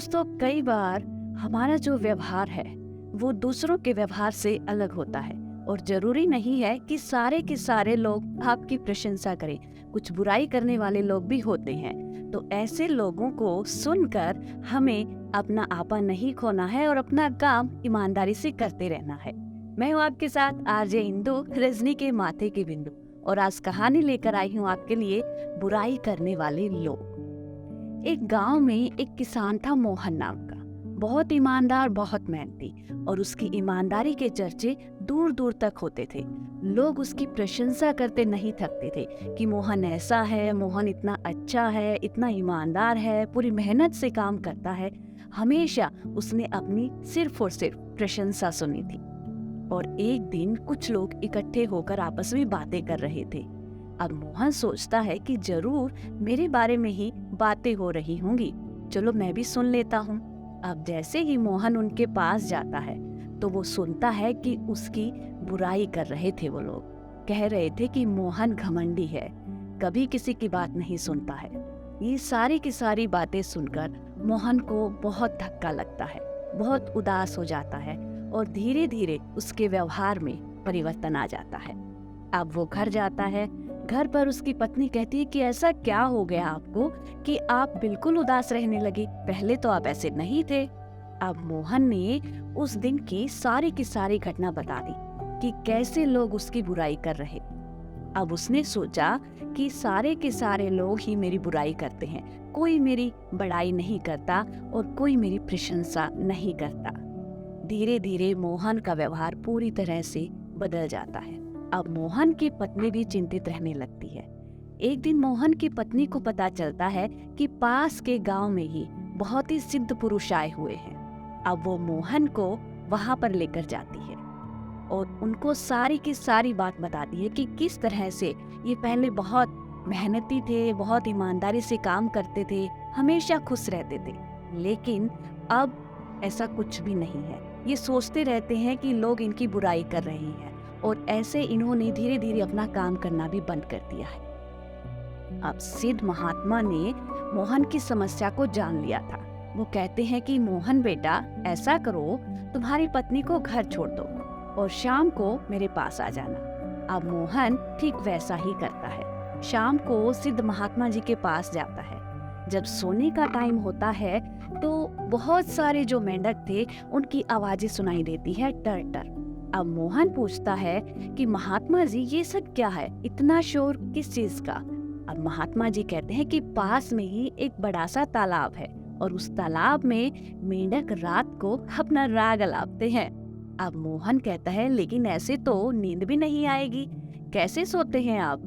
दोस्तों, कई बार हमारा जो व्यवहार है वो दूसरों के व्यवहार से अलग होता है। और जरूरी नहीं है कि सारे के सारे लोग आपकी प्रशंसा करें। कुछ बुराई करने वाले लोग भी होते हैं। तो ऐसे लोगों को सुनकर हमें अपना आपा नहीं खोना है और अपना काम ईमानदारी से करते रहना है। मैं हूँ आपके साथ आरजे इंदु, रजनी के माथे के बिंदु। और आज कहानी लेकर आई हूँ आपके लिए बुराई करने वाले लोग। एक गांव में एक किसान था, मोहन नाम का। बहुत ईमानदार, बहुत मेहनती, और उसकी ईमानदारी के चर्चे दूर दूर तक होते थे। लोग उसकी प्रशंसा करते नहीं थकते थे कि मोहन ऐसा है, मोहन इतना अच्छा है, इतना ईमानदार है, पूरी मेहनत से काम करता है। हमेशा उसने अपनी सिर्फ और सिर्फ प्रशंसा सुनी थी। और एक दिन कुछ लोग इकट्ठे होकर आपस में बातें कर रहे थे। अब मोहन सोचता है कि जरूर मेरे बारे में ही बातें हो रही होंगी, चलो मैं भी सुन लेता हूँ। अब जैसे ही मोहन उनके पास जाता है तो वो सुनता है कि उसकी बुराई कर रहे थे। वो लोग कह रहे थे कि मोहन घमंडी है, कभी किसी की बात नहीं सुनता है। ये सारी की सारी बातें सुनकर मोहन को बहुत धक्का लगता है, बहुत उदास हो जाता है और धीरे धीरे उसके व्यवहार में परिवर्तन आ जाता है। अब वो घर जाता है। घर पर उसकी पत्नी कहती है कि ऐसा क्या हो गया आपको कि आप बिल्कुल उदास रहने लगी, पहले तो आप ऐसे नहीं थे। अब मोहन ने उस दिन की सारी घटना बता दी कि कैसे लोग उसकी बुराई कर रहे। अब उसने सोचा कि सारे के सारे लोग ही मेरी बुराई करते हैं, कोई मेरी बड़ाई नहीं करता और कोई मेरी प्रशंसा नहीं करता। धीरे धीरे मोहन का व्यवहार पूरी तरह से बदल जाता है। अब मोहन की पत्नी भी चिंतित रहने लगती है। एक दिन मोहन की पत्नी को पता चलता है कि पास के गांव में ही बहुत ही सिद्ध पुरुष आए हुए हैं। अब वो मोहन को वहां पर लेकर जाती है और उनको सारी की सारी बात बताती है कि किस तरह से ये पहले बहुत मेहनती थे, बहुत ईमानदारी से काम करते थे, हमेशा खुश रहते थे, लेकिन अब ऐसा कुछ भी नहीं है। ये सोचते रहते हैं कि लोग इनकी बुराई कर रहे हैं और ऐसे इन्होंने धीरे धीरे अपना काम करना भी बंद कर दिया है। अब सिद्ध महात्मा ने मोहन की समस्या को जान लिया था। वो कहते हैं कि मोहन बेटा, ऐसा करो, तुम्हारी पत्नी को घर छोड़ दो और शाम को मेरे पास आ जाना। अब मोहन ठीक वैसा ही करता है। शाम को सिद्ध महात्मा जी के पास जाता है। जब सोने का टाइम होता है तो बहुत सारे जो मेंढक थे उनकी आवाजें सुनाई देती है, टर टर। अब मोहन पूछता है कि महात्मा जी, ये सब क्या है, इतना शोर किस चीज का? अब महात्मा जी कहते हैं कि पास में ही एक बड़ा सा तालाब है और उस तालाब में मेंढक रात को अपना राग अलापते हैं। अब मोहन कहता है, लेकिन ऐसे तो नींद भी नहीं आएगी, कैसे सोते हैं आप?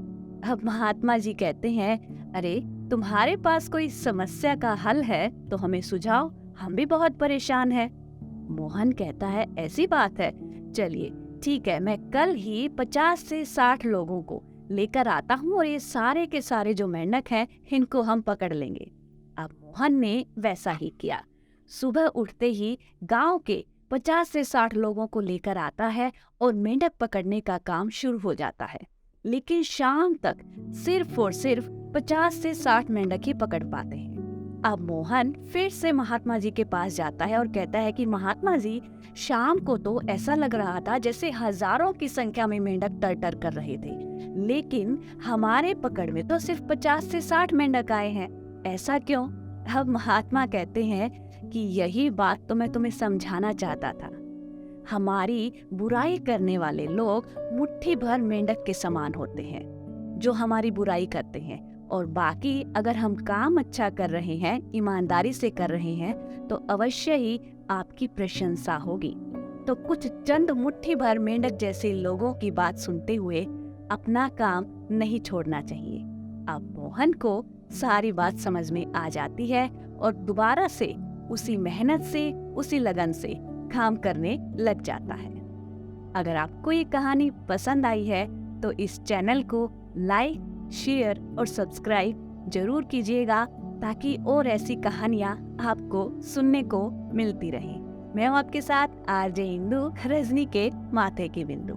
अब महात्मा जी कहते हैं, अरे तुम्हारे पास कोई समस्या का हल है तो हमें सुझाओ, हम भी बहुत परेशान हैं। मोहन कहता है, ऐसी बात है, चलिए ठीक है, मैं कल ही 50 से 60 लोगों को लेकर आता हूँ और ये सारे के सारे जो मेंढक हैं इनको हम पकड़ लेंगे। अब मोहन ने वैसा ही किया। सुबह उठते ही गांव के 50 से 60 लोगों को लेकर आता है और मेंढक पकड़ने का काम शुरू हो जाता है। लेकिन शाम तक सिर्फ और सिर्फ 50 से 60 मेंढक ही पकड़ पाते हैं। अब मोहन फिर से महात्मा जी के पास जाता है और कहता है कि महात्मा जी, शाम को तो ऐसा लग रहा था जैसे हजारों की संख्या में मेंढक टर टर कर रहे थे, लेकिन हमारे पकड़ में तो सिर्फ 50 से 60 मेंढक आए हैं, ऐसा क्यों? अब महात्मा कहते हैं कि यही बात तो मैं तुम्हें समझाना चाहता था। हमारी बुराई करने वाले लोग मुट्ठी भर मेंढक के समान होते हैं जो हमारी बुराई करते हैं, और बाकी अगर हम काम अच्छा कर रहे हैं, ईमानदारी से कर रहे हैं, तो अवश्य ही आपकी प्रशंसा होगी। तो कुछ चंद मुट्ठी भर मेंढक जैसे लोगों की बात सुनते हुए अपना काम नहीं छोड़ना चाहिए। अब मोहन को सारी बात समझ में आ जाती है और दोबारा से उसी मेहनत से, उसी लगन से काम करने लग जाता है। अगर आपको ये कहानी पसंद आई है तो इस चैनल को लाइक, शेयर और सब्सक्राइब जरूर कीजिएगा, ताकि और ऐसी कहानियाँ आपको सुनने को मिलती रहें। मैं हूँ आपके साथ आरजे इंदु, रजनी के माथे की बिंदु।